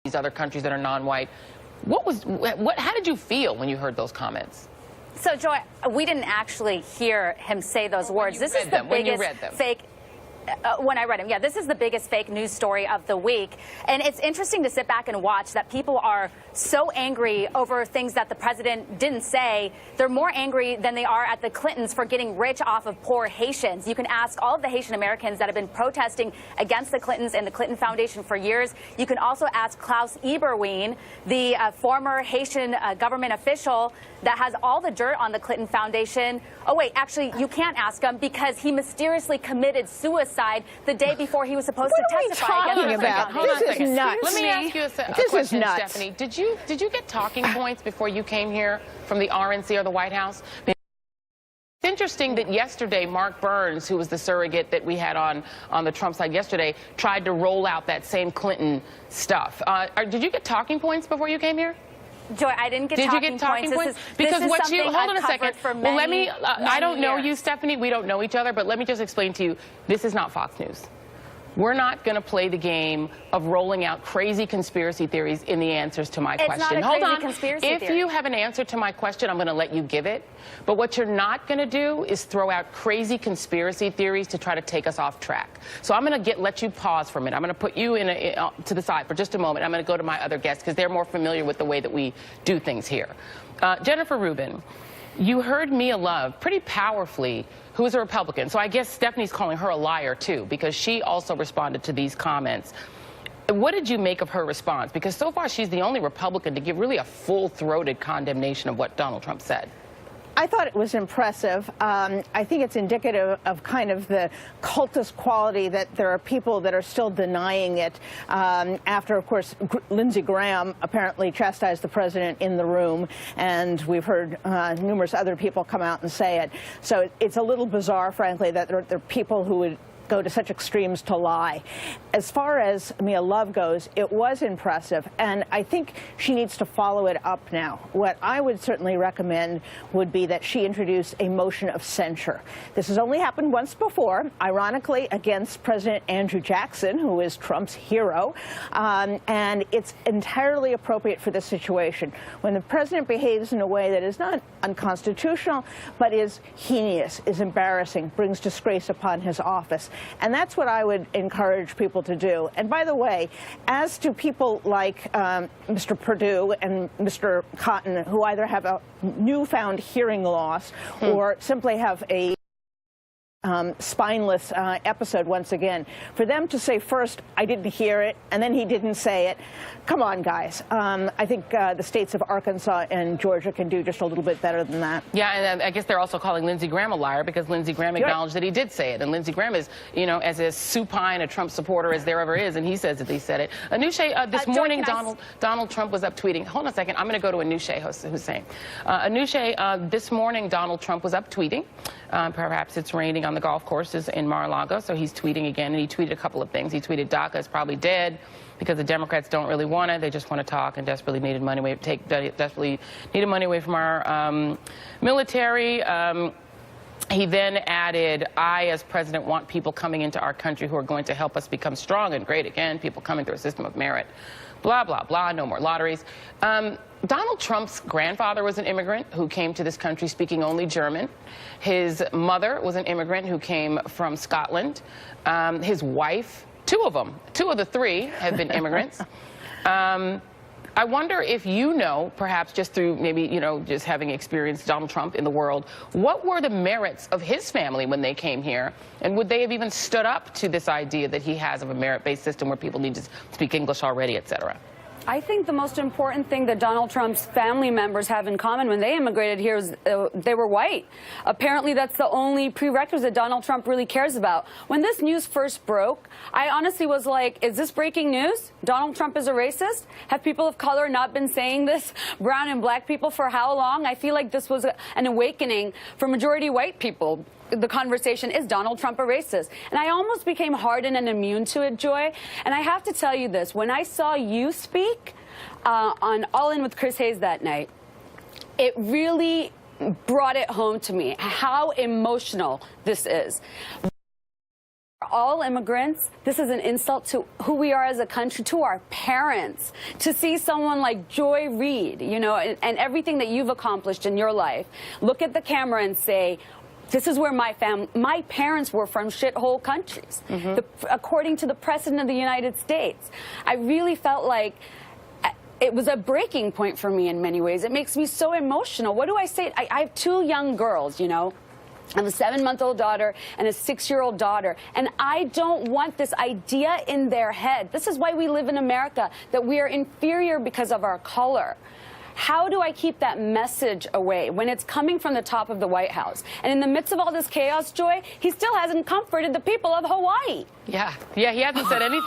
these other countries that are non-white. How did you feel when you heard those comments? So, Joy, we didn't actually hear him say those words. This is the biggest fake. When I read him, yeah, this is the biggest fake news story of the week. And it's interesting to sit back and watch that people are so angry over things that the president didn't say. They're more angry than they are at the Clintons for getting rich off of poor Haitians. You can ask all of the Haitian Americans that have been protesting against the Clintons and the Clinton Foundation for years. You can also ask Klaus Eberwein, the former Haitian government official that has all the dirt on the Clinton Foundation. Oh, wait, actually, you can't ask him because he mysteriously committed suicide the day before he was supposed to testify against the Foundation. This is nuts. Let me ask you a question, Stephanie. Did you get talking points before you came here from the RNC or the White House? It's interesting that yesterday, Mark Burns, who was the surrogate that we had on the Trump side yesterday, tried to roll out that same Clinton stuff. Did you get talking points before you came here? Joy, I didn't get talking points. Because what you, hold on a second. Well, let me, I don't know you, Stephanie. We don't know each other, but let me just explain to you, this is not Fox News. We're not going to play the game of rolling out crazy conspiracy theories in the answers to my question. Hold on. If you have an answer to my question, I'm going to let you give it. But what you're not going to do is throw out crazy conspiracy theories to try to take us off track. So I'm going to let you pause for a minute. I'm going to put you to the side for just a moment. I'm going to go to my other guests because they're more familiar with the way that we do things here. Jennifer Rubin, you heard Mia Love pretty powerfully, who is a Republican. So I guess Stephanie's calling her a liar, too, because she also responded to these comments. What did you make of her response? Because so far she's the only Republican to give really a full-throated condemnation of what Donald Trump said. I thought it was impressive. I think it's indicative of kind of the cultist quality that there are people that are still denying it after, of course, Lindsey Graham apparently chastised the president in the room, and we've heard numerous other people come out and say it. So it's a little bizarre, frankly, that there are people who would go to such extremes to lie. As far as Mia Love goes, it was impressive, and I think she needs to follow it up now. What I would certainly recommend would be that she introduce a motion of censure. This has only happened once before, ironically against President Andrew Jackson, who is Trump's hero, and it's entirely appropriate for this situation. When the president behaves in a way that is not unconstitutional, but is heinous, is embarrassing, brings disgrace upon his office. And that's what I would encourage people to do. And by the way, as to people like Mr. Perdue and Mr. Cotton, who either have a newfound hearing loss or simply have a spineless episode once again, for them to say first, I didn't hear it, and then he didn't say it. Come on, guys. I think the states of Arkansas and Georgia can do just a little bit better than that. Yeah, and I guess they're also calling Lindsey Graham a liar because Lindsey Graham acknowledged that he did say it. And Lindsey Graham is, you know, as supine a Trump supporter as there ever is, and he says that he said it. Anousheh, this morning, Donald Trump was up tweeting. Hold on a second. I'm going to go to Anousheh Hussein. Anousheh, this morning, Donald Trump was up tweeting. Perhaps it's raining on the golf courses in Mar-a-Lago, so he's tweeting again, and he tweeted a couple of things. He tweeted DACA is probably dead because the Democrats don't really want it. They just want to talk and desperately needed money away, desperately needed money away from our military. He then added, I, as president, want people coming into our country who are going to help us become strong and great again, people coming through a system of merit, blah, blah, blah, no more lotteries. Donald Trump's grandfather was an immigrant who came to this country speaking only German. His mother was an immigrant who came from Scotland. His wife, two of the three have been immigrants. I wonder if you know, perhaps just through maybe, you know, just having experienced Donald Trump in the world, what were the merits of his family when they came here? And would they have even stood up to this idea that he has of a merit-based system where people need to speak English already, et cetera? I think the most important thing that Donald Trump's family members have in common when they immigrated here is they were white. Apparently, that's the only prerequisite Donald Trump really cares about. When this news first broke, I honestly was like, is this breaking news? Donald Trump is a racist? Have people of color not been saying this? Brown and black people for how long? I feel like this was an awakening for majority white people. The conversation, is Donald Trump a racist? And I almost became hardened and immune to it, Joy. And I have to tell you this, when I saw you speak on All In with Chris Hayes that night, it really brought it home to me how emotional this is. all immigrants. This is an insult to who we are as a country, to our parents. To see someone like Joy Reid, you know, and everything that you've accomplished in your life, look at the camera and say, this is where my parents were from shithole countries, according to the President of the United States. I really felt like it was a breaking point for me in many ways. It makes me so emotional. What do I say? I have 2 young girls, you know. I have a 7-month-old daughter and a 6-year-old daughter, and I don't want this idea in their head. This is why we live in America, that we are inferior because of our color. How do I keep that message away when it's coming from the top of the White House? And in the midst of all this chaos, Joy, he still hasn't comforted the people of Hawaii. Yeah, he hasn't said anything.